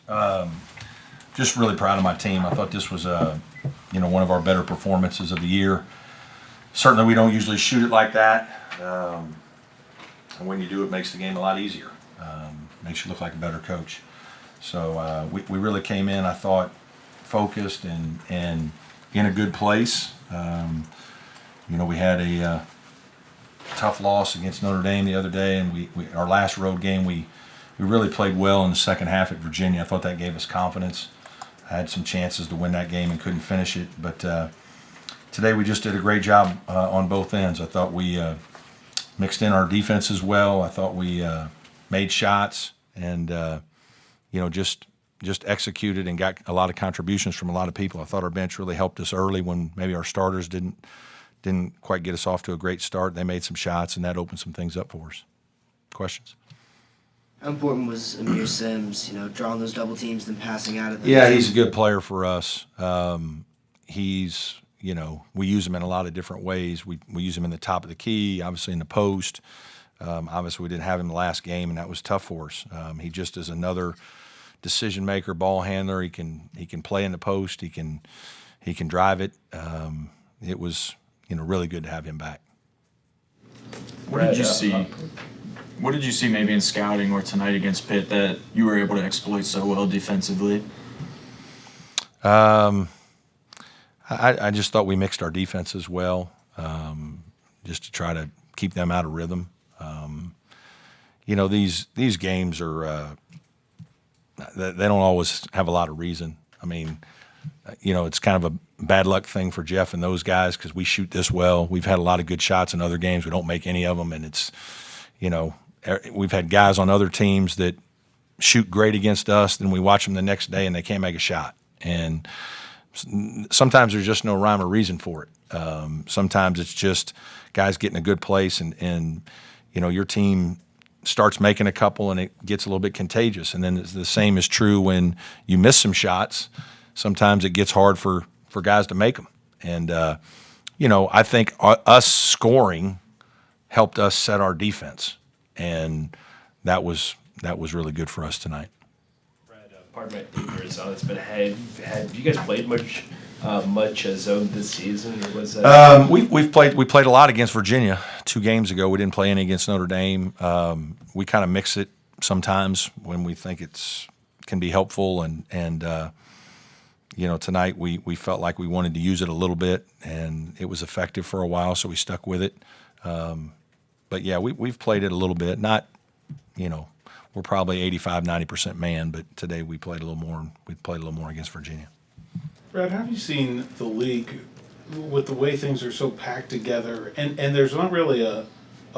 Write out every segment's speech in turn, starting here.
Just really proud of my team. I thought this was one of our better performances of the year. Certainly, we don't usually shoot it like that, and when you do, it makes the game a lot easier. Makes you look like a better coach. So we really came in, I thought, focused and in a good place. We had a tough loss against Notre Dame the other day, and our last road game we really played well in the second half at Virginia. I thought that gave us confidence. I had some chances to win that game and couldn't finish it, but today we just did a great job on both ends. I thought we mixed in our defense as well. I thought we made shots and just executed and got a lot of contributions from a lot of people. I thought our bench really helped us early when maybe our starters didn't quite get us off to a great start. They made some shots, and that opened some things up for us. Questions? How important was Amir Sims, drawing those double teams, then passing out of them? Yeah, he's a good player for us. He's, we use him in a lot of different ways. We use him in the top of the key, obviously in the post. Obviously, we didn't have him the last game, and that was tough for us. He just is another decision maker, ball handler. He can play in the post. He can drive it. It was really good to have him back. What did you see? What did you see maybe in scouting or tonight against Pitt that you were able to exploit so well defensively? I just thought we mixed our defenses well, just to try to keep them out of rhythm. These games are they don't always have a lot of reason. I mean, it's kind of a bad luck thing for Jeff and those guys because we shoot this well. We've had a lot of good shots in other games. We don't make any of them, and it's, we've had guys on other teams that shoot great against us, then we watch them the next day and they can't make a shot. And sometimes there's just no rhyme or reason for it. Sometimes it's just guys get in a good place and your team starts making a couple and it gets a little bit contagious. And then the same is true when you miss some shots. Sometimes it gets hard for guys to make them. And, I think us scoring helped us set our defense. And that was really good for us tonight. Brad, pardon my ignorance on this, but have you guys played much zone this season? Or was that we played a lot against Virginia 2 games ago. We didn't play any against Notre Dame. We kind of mix it sometimes when we think can be helpful, and tonight we felt like we wanted to use it a little bit, and it was effective for a while, so we stuck with it. But yeah, we've played it a little bit. Not, we're probably 85-90% man, but today we played a little more. We played a little more against Virginia. Brad, how have you seen the league with the way things are so packed together, and there's not really a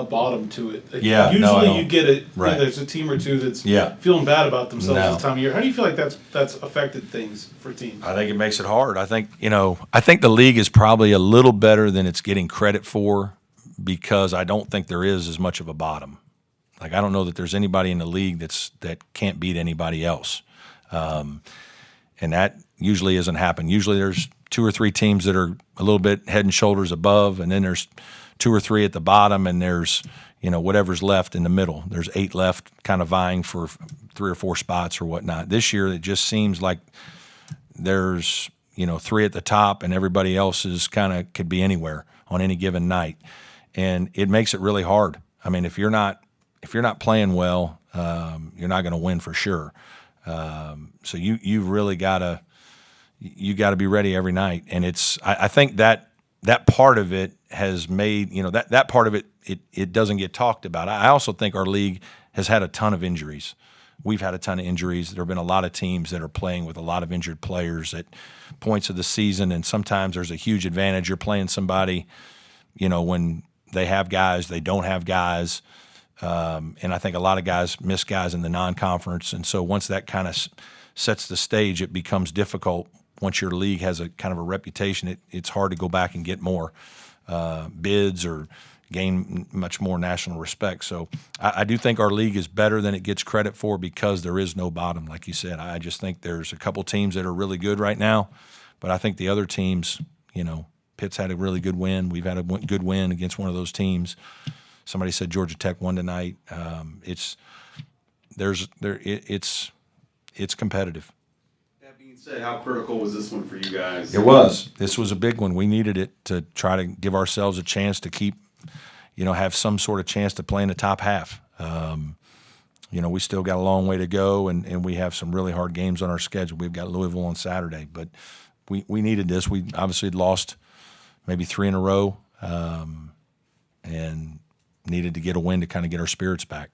bottom to it? Yeah, usually you get it. Right. There's a team or two that's Yeah. feeling bad about themselves No. this time of year. How do you feel like that's affected things for teams? I think it makes it hard. I think the league is probably a little better than it's getting credit for, because I don't think there is as much of a bottom. Like, I don't know that there's anybody in the league that can't beat anybody else. And that usually doesn't happen. Usually there's 2 or 3 teams that are a little bit head and shoulders above, and then there's 2 or 3 at the bottom, and there's whatever's left in the middle. There's 8 left kind of vying for 3 or 4 spots or whatnot. This year it just seems like there's 3 at the top, and everybody else is could be anywhere on any given night. And it makes it really hard. I mean, if you're not playing well, you're not going to win for sure. So you really gotta be ready every night. And I think that part of it has made that part of it doesn't get talked about. I also think our league has had a ton of injuries. We've had a ton of injuries. There have been a lot of teams that are playing with a lot of injured players at points of the season, and sometimes there's a huge advantage. You're playing somebody, when they have guys, they don't have guys. And I think a lot of guys miss guys in the non-conference. And so once that kind of sets the stage, it becomes difficult. Once your league has a kind of a reputation, it's hard to go back and get more bids or gain much more national respect. So I do think our league is better than it gets credit for, because there is no bottom, like you said. I just think there's a couple teams that are really good right now, but I think the other teams, Pitt's had a really good win. We've had a good win against one of those teams. Somebody said Georgia Tech won tonight. it's competitive. That being said, how critical was this one for you guys? It was. This was a big one. We needed it to try to give ourselves a chance to keep, have some sort of chance to play in the top half. We still got a long way to go, and we have some really hard games on our schedule. We've got Louisville on Saturday, but we needed this. We obviously had lost maybe 3 in a row, and needed to get a win to kind of get our spirits back.